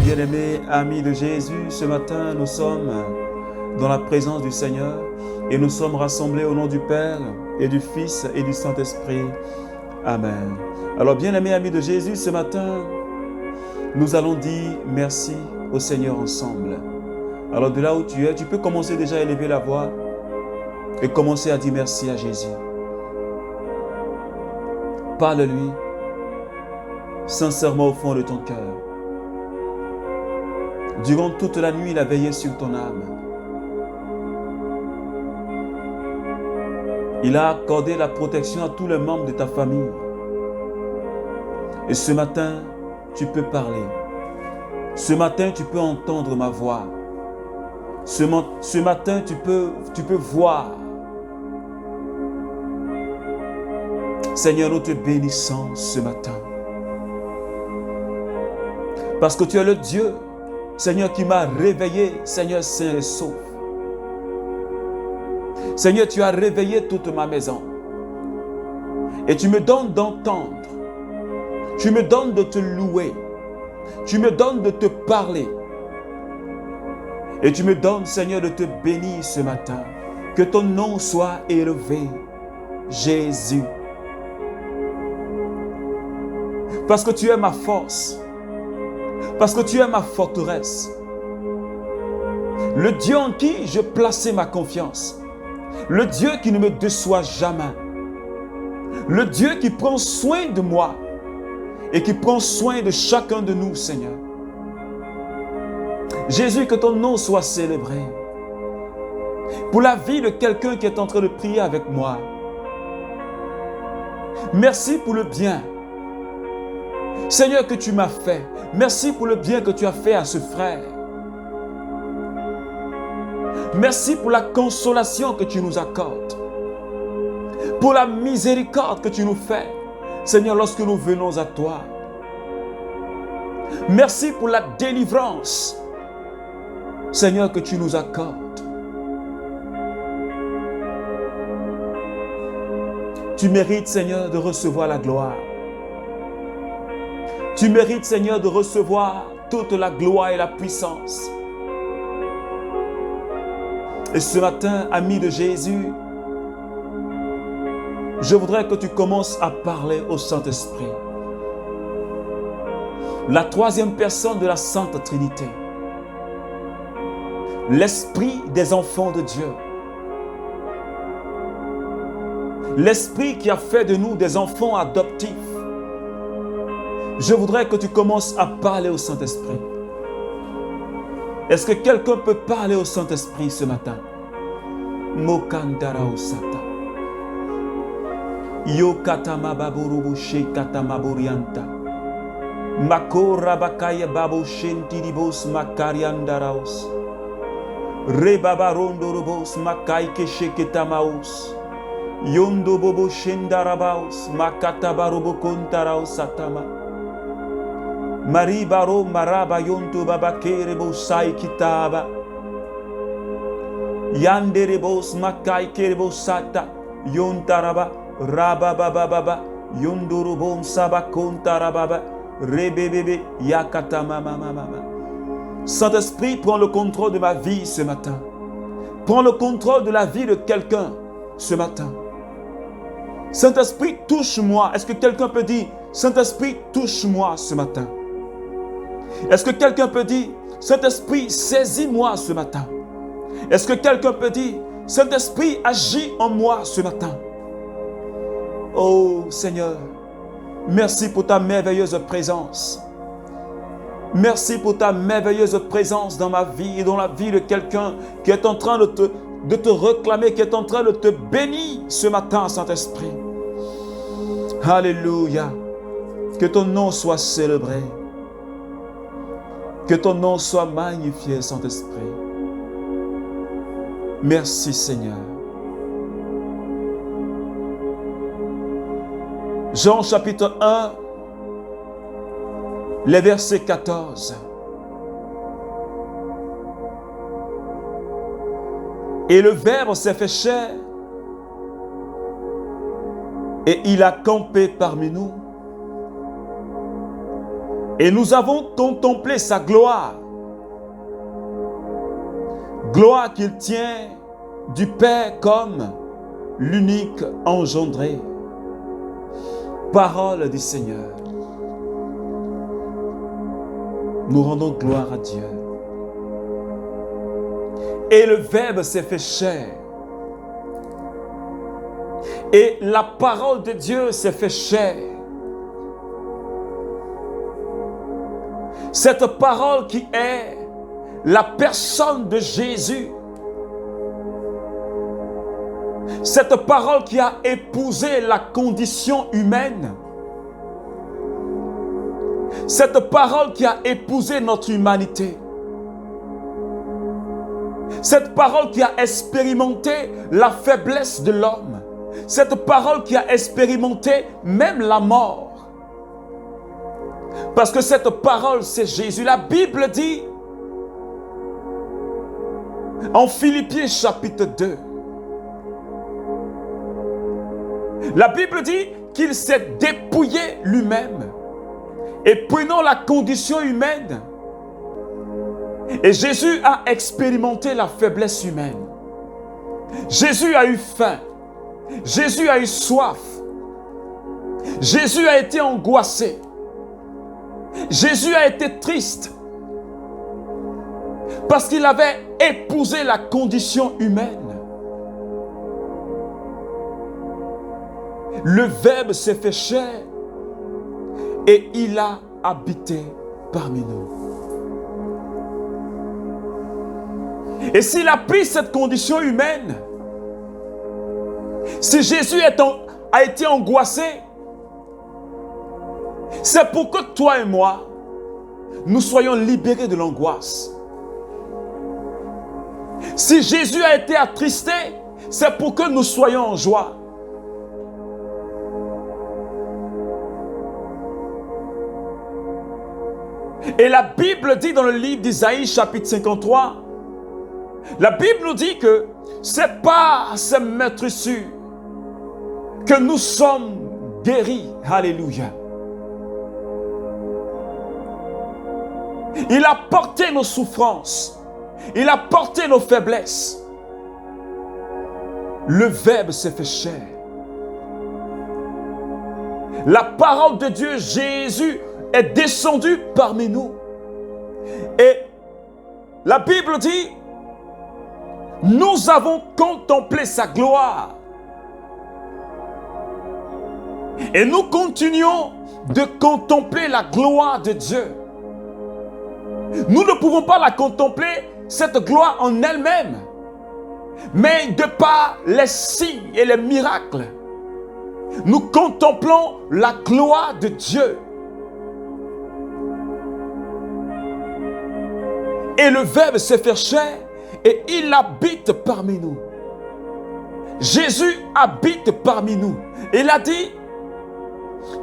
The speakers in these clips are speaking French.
Bien-aimés amis de Jésus, ce matin, nous sommes dans la présence du Seigneur et nous sommes rassemblés au nom du Père et du Fils et du Saint-Esprit. Amen. Alors, bien-aimés amis de Jésus, ce matin, nous allons dire merci au Seigneur ensemble. Alors, de là où tu es, tu peux commencer déjà à élever la voix et commencer à dire merci à Jésus. Parle-lui sincèrement au fond de ton cœur. Durant toute la nuit, il a veillé sur ton âme. Il a accordé la protection à tous les membres de ta famille. Et ce matin, tu peux parler. Ce matin, tu peux entendre ma voix. Ce matin, tu peux voir. Seigneur, nous te bénissons ce matin. Parce que tu es le Dieu, Seigneur, qui m'a réveillé, Seigneur saint et sauf. Seigneur, tu as réveillé toute ma maison. Et tu me donnes d'entendre. Tu me donnes de te louer. Tu me donnes de te parler. Et tu me donnes, Seigneur, de te bénir ce matin. Que ton nom soit élevé, Jésus. Parce que tu es ma force. Parce que tu es ma forteresse. Le Dieu en qui je plaçais ma confiance. Le Dieu qui ne me déçoit jamais. Le Dieu qui prend soin de moi et qui prend soin de chacun de nous, Seigneur. Jésus, que ton nom soit célébré. Pour la vie de quelqu'un qui est en train de prier avec moi. Merci pour le bien, Seigneur, que tu m'as fait. Merci pour le bien que tu as fait à ce frère. Merci pour la consolation que tu nous accordes. Pour la miséricorde que tu nous fais, Seigneur, lorsque nous venons à toi. Merci pour la délivrance, Seigneur, que tu nous accordes. Tu mérites, Seigneur, de recevoir la gloire. Tu mérites, Seigneur, de recevoir toute la gloire et la puissance. Et ce matin, ami de Jésus, je voudrais que tu commences à parler au Saint-Esprit. La troisième personne de la Sainte Trinité. L'Esprit des enfants de Dieu. L'Esprit qui a fait de nous des enfants adoptifs. Je voudrais que tu commences à parler au Saint-Esprit. Est-ce que quelqu'un peut parler au Saint-Esprit ce matin? Mokandara osata. Yokatama baburubu shekatama burianta. Makora bakaya babu shentiribos makariandaraos. Rebabarondorobos makaike sheketamaos. Yondo bobo shendarabaos makatabarobo kontaraos satama. Maribaro maraba yonto babakere bosai kitaba. Yandere bos makai kerebo sata yontaraba rababababa yondoro bon sabakontarababa rebebebe yakata mama. Saint-Esprit, prends le contrôle de ma vie ce matin. Prends le contrôle de la vie de quelqu'un ce matin. Saint-Esprit, touche-moi. Est-ce que quelqu'un peut dire, Saint-Esprit, touche-moi ce matin? Est-ce que quelqu'un peut dire, Saint-Esprit, saisis-moi ce matin? Est-ce que quelqu'un peut dire, Saint-Esprit, agis en moi ce matin? Oh Seigneur, merci pour ta merveilleuse présence. Merci pour ta merveilleuse présence dans ma vie et dans la vie de quelqu'un qui est en train de te réclamer, qui est en train de te bénir ce matin, Saint-Esprit. Alléluia. Que ton nom soit célébré. Que ton nom soit magnifié, Saint-Esprit. Merci, Seigneur. Jean chapitre 1, les versets 14. Et le Verbe s'est fait chair, et il a campé parmi nous. Et nous avons contemplé sa gloire, gloire qu'il tient du Père comme l'unique engendré. Parole du Seigneur. Nous rendons gloire à Dieu. Et le Verbe s'est fait chair. Et la parole de Dieu s'est fait chair. Cette parole qui est la personne de Jésus. Cette parole qui a épousé la condition humaine. Cette parole qui a épousé notre humanité. Cette parole qui a expérimenté la faiblesse de l'homme. Cette parole qui a expérimenté même la mort. Parce que cette parole, c'est Jésus. La Bible dit, en Philippiens chapitre 2, la Bible dit qu'il s'est dépouillé lui-même. Et prenant la condition humaine, et Jésus a expérimenté la faiblesse humaine. Jésus a eu faim. Jésus a eu soif. Jésus a été angoissé. Jésus a été triste. Parce qu'il avait épousé la condition humaine. Le Verbe s'est fait chair et il a habité parmi nous. Et s'il a pris cette condition humaine, si Jésus a été angoissé, c'est pour que toi et moi, nous soyons libérés de l'angoisse. Si Jésus a été attristé, c'est pour que nous soyons en joie. Et la Bible dit dans le livre d'Isaïe chapitre 53, la Bible nous dit que c'est par ces meurtrissures que nous sommes guéris. Alléluia. Il a porté nos souffrances. Il a porté nos faiblesses. Le Verbe s'est fait chair. La parole de Dieu, Jésus, est descendu parmi nous. Et la Bible dit, nous avons contemplé sa gloire. Et nous continuons de contempler la gloire de Dieu. Nous ne pouvons pas la contempler, cette gloire en elle-même, mais de par les signes et les miracles, nous contemplons la gloire de Dieu. Et le Verbe s'est fait chair et il habite parmi nous. Jésus habite parmi nous. Il a dit,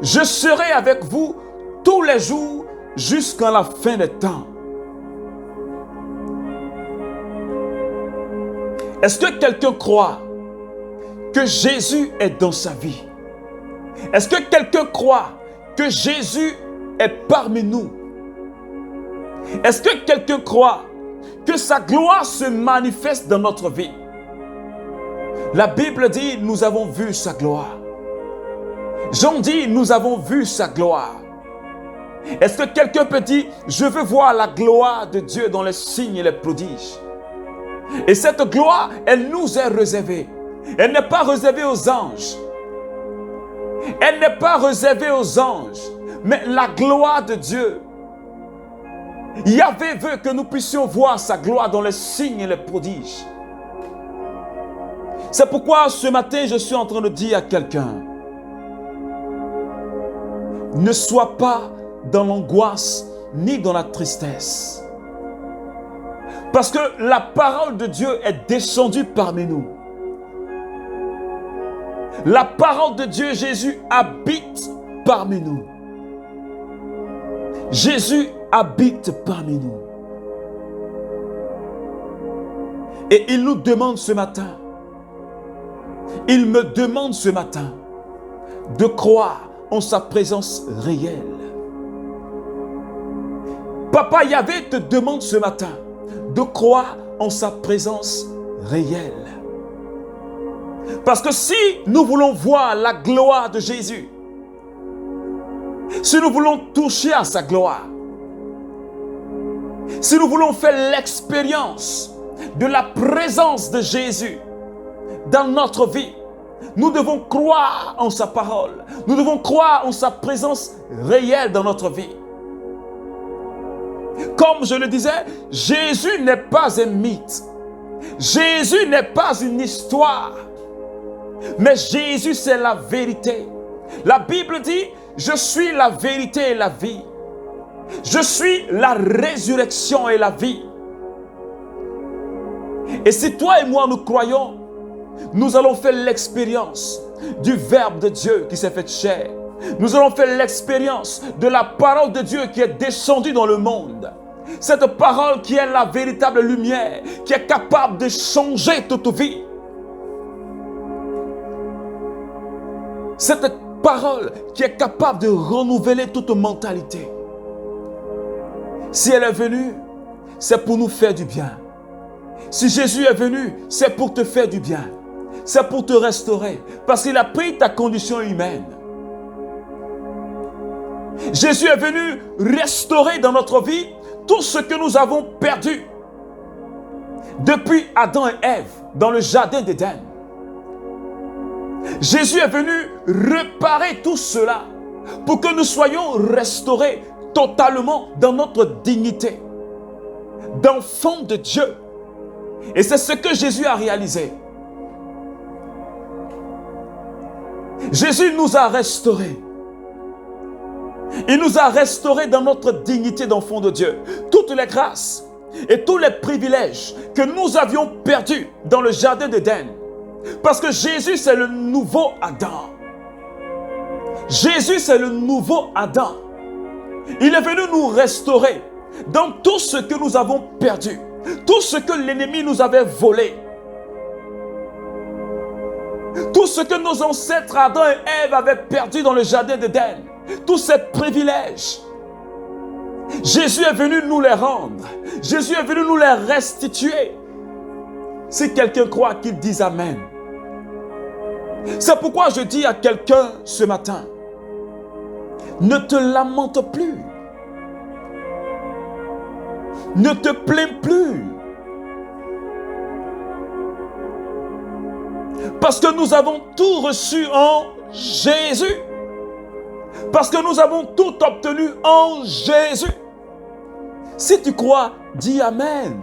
je serai avec vous tous les jours jusqu'à la fin des temps. Est-ce que quelqu'un croit que Jésus est dans sa vie? Est-ce que quelqu'un croit que Jésus est parmi nous? Est-ce que quelqu'un croit que sa gloire se manifeste dans notre vie? La Bible dit, nous avons vu sa gloire. Jean dit, nous avons vu sa gloire. Est-ce que quelqu'un peut dire, je veux voir la gloire de Dieu dans les signes et les prodiges? Et cette gloire, elle nous est réservée. Elle n'est pas réservée aux anges. Elle n'est pas réservée aux anges. Mais la gloire de Dieu, Yahvé veut que nous puissions voir sa gloire dans les signes et les prodiges. C'est pourquoi ce matin, je suis en train de dire à quelqu'un, ne sois pas dans l'angoisse ni dans la tristesse. Parce que la parole de Dieu est descendue parmi nous. La parole de Dieu, Jésus, habite parmi nous. Jésus habite parmi nous. Et il nous demande ce matin, il me demande ce matin de croire en sa présence réelle. Papa Yahvé te demande ce matin de croire en sa présence réelle. Parce que si nous voulons voir la gloire de Jésus, si nous voulons toucher à sa gloire, si nous voulons faire l'expérience de la présence de Jésus dans notre vie, nous devons croire en sa parole. Nous devons croire en sa présence réelle dans notre vie. Comme je le disais, Jésus n'est pas un mythe. Jésus n'est pas une histoire. Mais Jésus, c'est la vérité. La Bible dit, je suis la vérité et la vie. Je suis la résurrection et la vie. Et si toi et moi nous croyons, nous allons faire l'expérience du Verbe de Dieu qui s'est fait chair. Nous allons faire l'expérience de la parole de Dieu qui est descendue dans le monde. Cette parole qui est la véritable lumière, qui est capable de changer toute vie. Cette parole qui est capable de renouveler toute mentalité. Si elle est venue, c'est pour nous faire du bien. Si Jésus est venu, c'est pour te faire du bien. C'est pour te restaurer. Parce qu'il a pris ta condition humaine. Jésus est venu restaurer dans notre vie tout ce que nous avons perdu depuis Adam et Ève dans le jardin d'Éden. Jésus est venu réparer tout cela pour que nous soyons restaurés totalement dans notre dignité d'enfants de Dieu. Et c'est ce que Jésus a réalisé. Jésus nous a restaurés. Il nous a restaurés dans notre dignité d'enfants de Dieu. Toutes les grâces et tous les privilèges que nous avions perdus dans le jardin d'Éden. Parce que Jésus, c'est le nouveau Adam. Jésus, c'est le nouveau Adam. Il est venu nous restaurer dans tout ce que nous avons perdu. Tout ce que l'ennemi nous avait volé. Tout ce que nos ancêtres Adam et Ève avaient perdu dans le jardin d'Éden. Tous ces privilèges. Jésus est venu nous les rendre. Jésus est venu nous les restituer. Si quelqu'un croit, qu'il dise Amen. C'est pourquoi je dis à quelqu'un ce matin, ne te lamente plus. Ne te plains plus. Parce que nous avons tout reçu en Jésus. Parce que nous avons tout obtenu en Jésus. Si tu crois, dis Amen.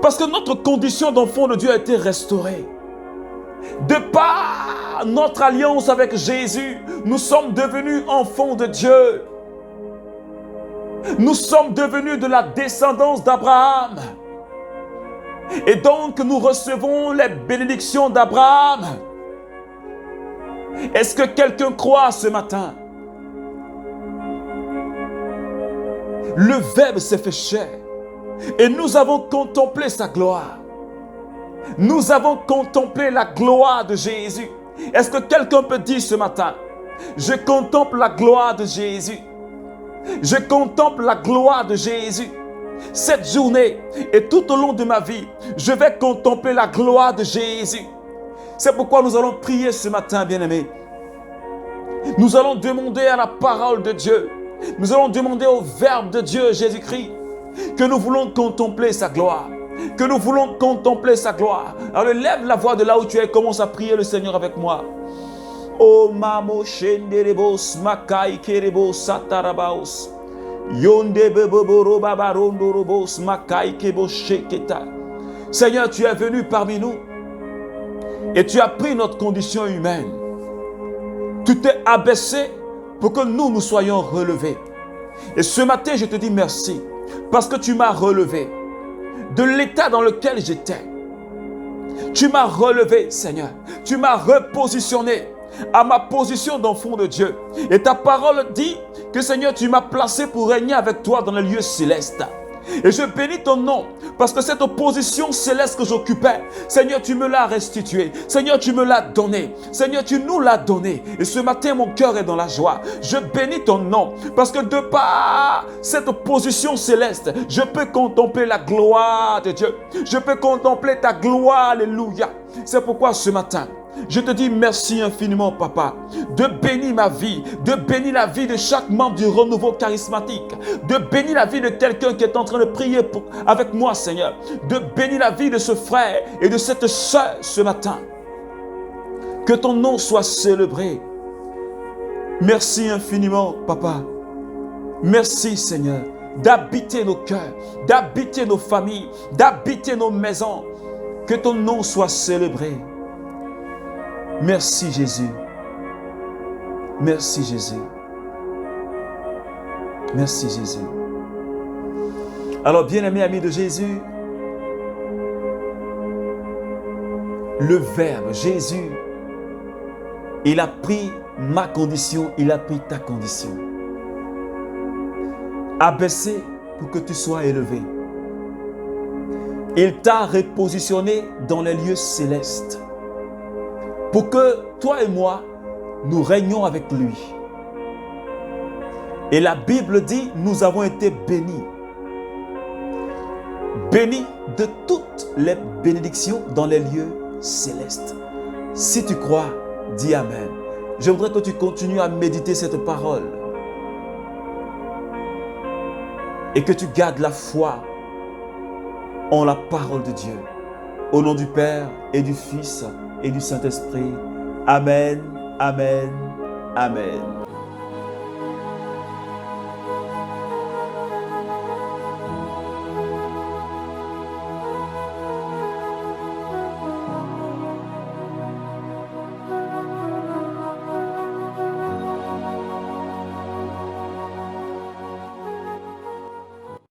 Parce que notre condition d'enfant de Dieu a été restaurée. De par notre alliance avec Jésus, nous sommes devenus enfants de Dieu. Nous sommes devenus de la descendance d'Abraham. Et donc nous recevons les bénédictions d'Abraham. Est-ce que quelqu'un croit ce matin? Le Verbe s'est fait chair et nous avons contemplé sa gloire. Nous avons contemplé la gloire de Jésus. Est-ce que quelqu'un peut dire ce matin, je contemple la gloire de Jésus. Je contemple la gloire de Jésus. Cette journée et tout au long de ma vie, je vais contempler la gloire de Jésus. C'est pourquoi nous allons prier ce matin, bien-aimés. Nous allons demander à la parole de Dieu. Nous allons demander au Verbe de Dieu, Jésus-Christ, que nous voulons contempler sa gloire. Que nous voulons contempler sa gloire. Alors lève la voix de là où tu es et commence à prier le Seigneur avec moi. Oh mamo shenderebos makai kerebos satarabaos. Yonde beboboro babarondo robos makai kebo sheketa. Seigneur, tu es venu parmi nous et tu as pris notre condition humaine. Tu t'es abaissé pour que nous soyons relevés. Et ce matin, je te dis merci parce que tu m'as relevé de l'état dans lequel j'étais. Tu m'as relevé, Seigneur. Tu m'as repositionné à ma position d'enfant de Dieu. Et ta parole dit que Seigneur, tu m'as placé pour régner avec toi dans les lieux célestes. Et je bénis ton nom parce que cette position céleste que j'occupais, Seigneur, tu me l'as restituée. Seigneur, tu me l'as donnée. Seigneur, tu nous l'as donnée. Et ce matin, mon cœur est dans la joie. Je bénis ton nom parce que de par cette position céleste, je peux contempler la gloire de Dieu. Je peux contempler ta gloire. Alléluia. C'est pourquoi ce matin, je te dis merci infiniment, Papa, de bénir ma vie, de bénir la vie de chaque membre du renouveau charismatique, de bénir la vie de quelqu'un qui est en train de prier avec moi, Seigneur, de bénir la vie de ce frère et de cette sœur ce matin. Que ton nom soit célébré. Merci infiniment, Papa. Merci, Seigneur, d'habiter nos cœurs, d'habiter nos familles, d'habiter nos maisons. Que ton nom soit célébré. Merci Jésus. Merci Jésus. Merci Jésus. Alors, bien-aimés amis de Jésus, le Verbe, Jésus, il a pris ma condition, il a pris ta condition. Abaissé pour que tu sois élevé. Il t'a repositionné dans les lieux célestes. Pour que toi et moi, nous régnions avec lui. Et la Bible dit, nous avons été bénis. Bénis de toutes les bénédictions dans les lieux célestes. Si tu crois, dis Amen. Je voudrais que tu continues à méditer cette parole. Et que tu gardes la foi en la parole de Dieu. Au nom du Père et du Fils et du Saint-Esprit. Amen, amen, amen.